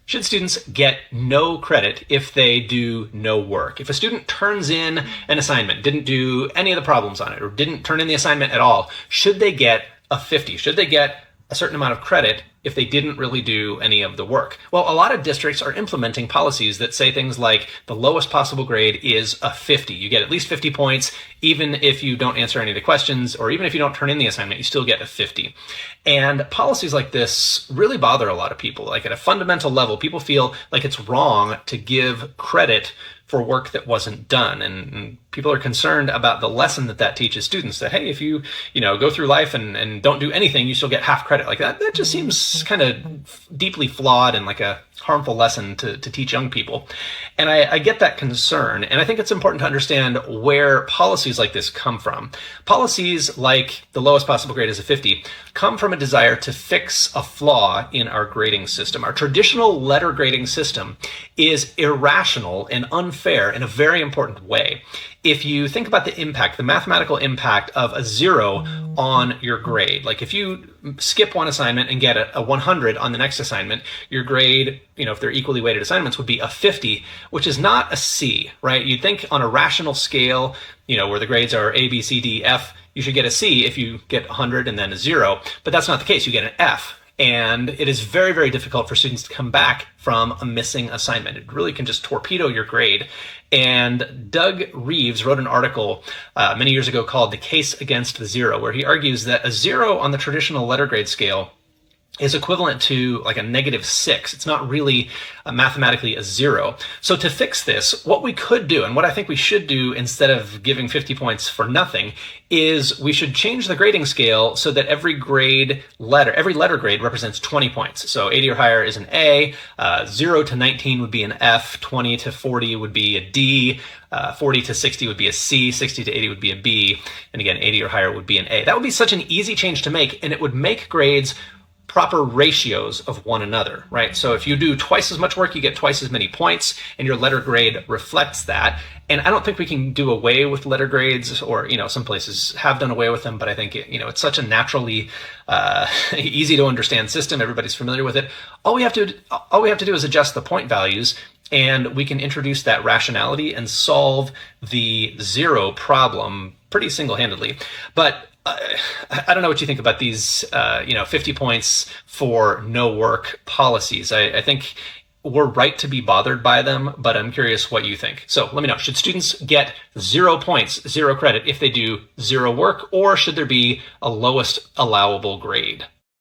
Should students get no credit if they do no work? If a student turns in an assignment, didn't do any of the problems on it, or didn't turn in the assignment at all, should they get a 50? Should they get a certain amount of credit if they didn't really do any of the work? Well, a lot of districts are implementing policies that say things like the lowest possible grade is a 50. You get at least 50 points, even if you don't answer any of the questions, or even if you don't turn in the assignment, you still get a 50. And policies like this really bother a lot of people. Like at a fundamental level, people feel like it's wrong to give credit for work that wasn't done. And people are concerned about the lesson that teaches students, that, hey, if you go through life and don't do anything, you still get half credit. Like that just seems kind of deeply flawed and like a harmful lesson to teach young people. And I get that concern. And I think it's important to understand where policies like this come from. Policies like the lowest possible grade is a 50 come from a desire to fix a flaw in our grading system. Our traditional letter grading system is irrational and unfair in a very important way. If you think about the impact, the mathematical impact of a 0 on your grade, like if you skip one assignment and get a 100 on the next assignment, your grade, if they're equally weighted assignments, would be a 50, which is not a C, right? You'd think on a rational scale, where the grades are A, B, C, D, F, you should get a C if you get 100 and then a 0, but that's not the case. You get an F. And it is very, very difficult for students to come back from a missing assignment. It really can just torpedo your grade. And Doug Reeves wrote an article many years ago called The Case Against the Zero, where he argues that a 0 on the traditional letter grade scale is equivalent to like a -6. It's not really mathematically a 0. So to fix this, what we could do, and what I think we should do instead of giving 50 points for nothing, is we should change the grading scale so that every letter grade represents 20 points. So 80 or higher is an A, 0 to 19 would be an F, 20 to 40 would be a D, 40 to 60 would be a C, 60 to 80 would be a B, and again, 80 or higher would be an A. That would be such an easy change to make, and it would make grades proper ratios of one another, right? So if you do twice as much work, you get twice as many points, and your letter grade reflects that. And I don't think we can do away with letter grades, or some places have done away with them, but I think it's such a naturally easy to understand system. Everybody's familiar with it. All we have to do is adjust the point values, and we can introduce that rationality and solve the 0 problem pretty single-handedly. But I don't know what you think about these, 50 points for no work policies. I think we're right to be bothered by them, but I'm curious what you think. So let me know, should students get 0 points, 0 credit if they do 0 work, or should there be a lowest allowable grade?